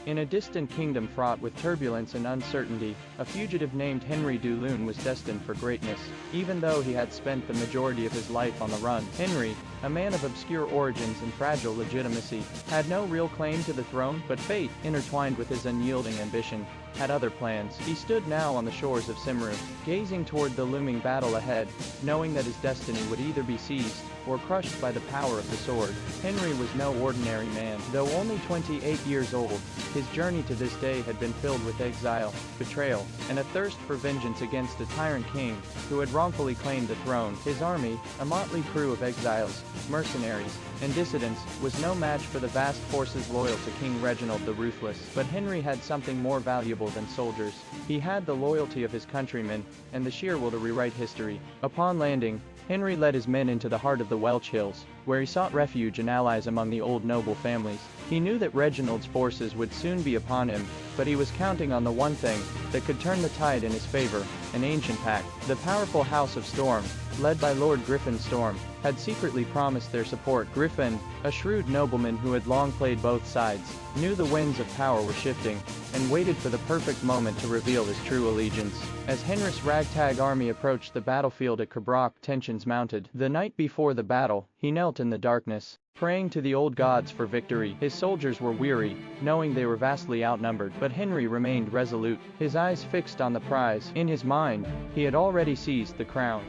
In a distant kingdom fraught with turbulence and uncertainty, a fugitive named Henri du Lune was destined for greatness. Even though he had spent the majority of his life on the run, Henri, a man of obscure origins and fragile legitimacy, had no real claim to the throne, but fate, intertwined with his unyielding ambition, had other plans. He stood now on the shores of Cymru, gazing toward the looming battle ahead, knowing that his destiny would either be seized or crushed by the power of the sword. Henri was no ordinary man. Though only 28 years old, his journey to this day had been filled with exile, betrayal, and a thirst for vengeance against a tyrant king who had wrongfully claimed the throne. His army, a motley crew of exiles, mercenaries, and dissidents, was no match for the vast forces loyal to King Reginald the Ruthless. But Henri had something more valuable than soldiers. He had the loyalty of his countrymen, and the sheer will to rewrite history. Upon landing, Henri led his men into the heart of the Welsh Hills, where he sought refuge and allies among the old noble families. He knew that Reginald's forces would soon be upon him, but he was counting on the one thing that could turn the tide in his favor: an ancient pact. The powerful House of Storm, led by Lord Griffin Storm, had secretly promised their support. Griffin, a shrewd nobleman who had long played both sides, knew the winds of power were shifting, and waited for the perfect moment to reveal his true allegiance. As Henri's ragtag army approached the battlefield at Carbroch, tensions mounted. The night before the battle, he knelt in the darkness, praying to the old gods for victory. His soldiers were weary, knowing they were vastly outnumbered, but Henri remained resolute, his eyes fixed on the prize. In his mind, he had already seized the crown.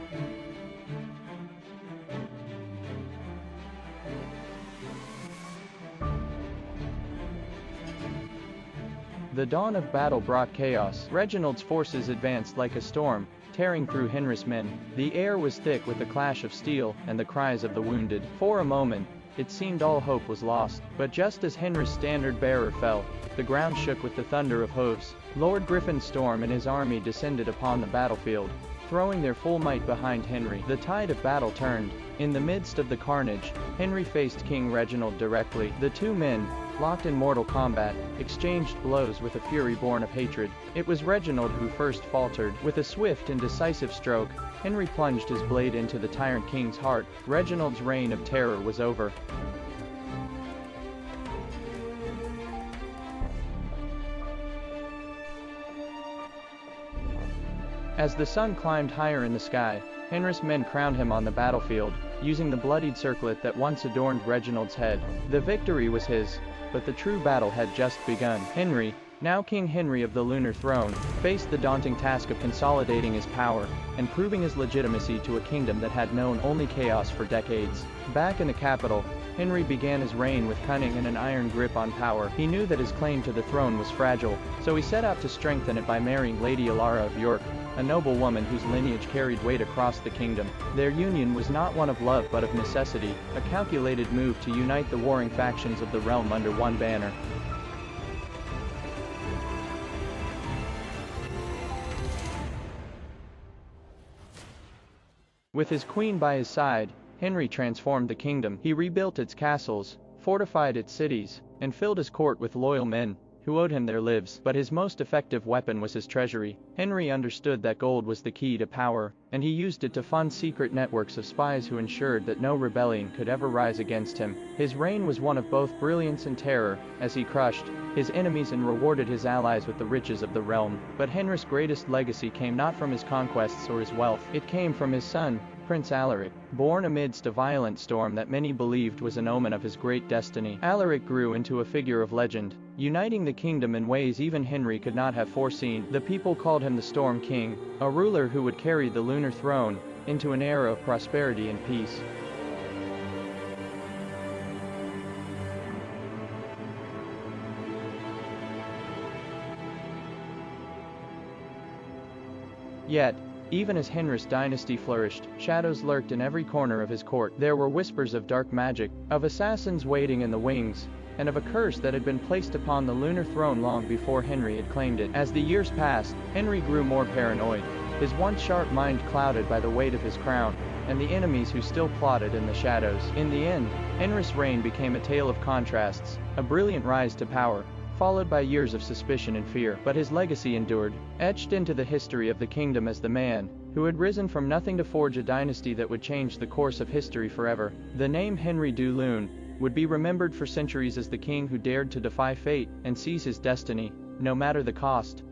The dawn of battle brought chaos. Reginald's forces advanced like a storm, tearing through Henri's men. The air was thick with the clash of steel and the cries of the wounded. For a moment, it seemed all hope was lost, but just as Henri's standard-bearer fell, the ground shook with the thunder of hooves. Lord Griffin Storm and his army descended upon the battlefield, throwing their full might behind Henri. The tide of battle turned. In the midst of the carnage, Henri faced King Reginald directly. The two men, locked in mortal combat, exchanged blows with a fury born of hatred. It was Reginald who first faltered. With a swift and decisive stroke, Henri plunged his blade into the tyrant king's heart. Reginald's reign of terror was over. As the sun climbed higher in the sky, Henri's men crowned him on the battlefield, using the bloodied circlet that once adorned Reginald's head. The victory was his, but the true battle had just begun. Henri, now King Henri of the lunar throne, faced the daunting task of consolidating his power and proving his legitimacy to a kingdom that had known only chaos for decades. Back in the capital, Henri began his reign with cunning and an iron grip on power. He knew that his claim to the throne was fragile, so he set out to strengthen it by marrying Lady Alara of York, a noble woman whose lineage carried weight across the kingdom. Their union was not one of love but of necessity, a calculated move to unite the warring factions of the realm under one banner. With his queen by his side, Henri transformed the kingdom. He rebuilt its castles, fortified its cities, and filled his court with loyal men who owed him their lives. But his most effective weapon was his treasury. Henri understood that gold was the key to power, and he used it to fund secret networks of spies who ensured that no rebellion could ever rise against him. His reign was one of both brilliance and terror, as he crushed his enemies and rewarded his allies with the riches of the realm. But Henri's greatest legacy came not from his conquests or his wealth. It came from his son, Prince Alaric. Born amidst a violent storm that many believed was an omen of his great destiny, Alaric grew into a figure of legend, uniting the kingdom in ways even Henri could not have foreseen. The people called him the Storm King, a ruler who would carry the lunar throne into an era of prosperity and peace. Yet, even as Henri's dynasty flourished, shadows lurked in every corner of his court. There were whispers of dark magic, of assassins waiting in the wings, and of a curse that had been placed upon the lunar throne long before Henri had claimed it. As the years passed, Henri grew more paranoid, his once sharp mind clouded by the weight of his crown, and the enemies who still plotted in the shadows. In the end, Henri's reign became a tale of contrasts, a brilliant rise to power, followed by years of suspicion and fear. But his legacy endured, etched into the history of the kingdom as the man who had risen from nothing to forge a dynasty that would change the course of history forever. The name Henri du Lune would be remembered for centuries as the king who dared to defy fate and seize his destiny, no matter the cost.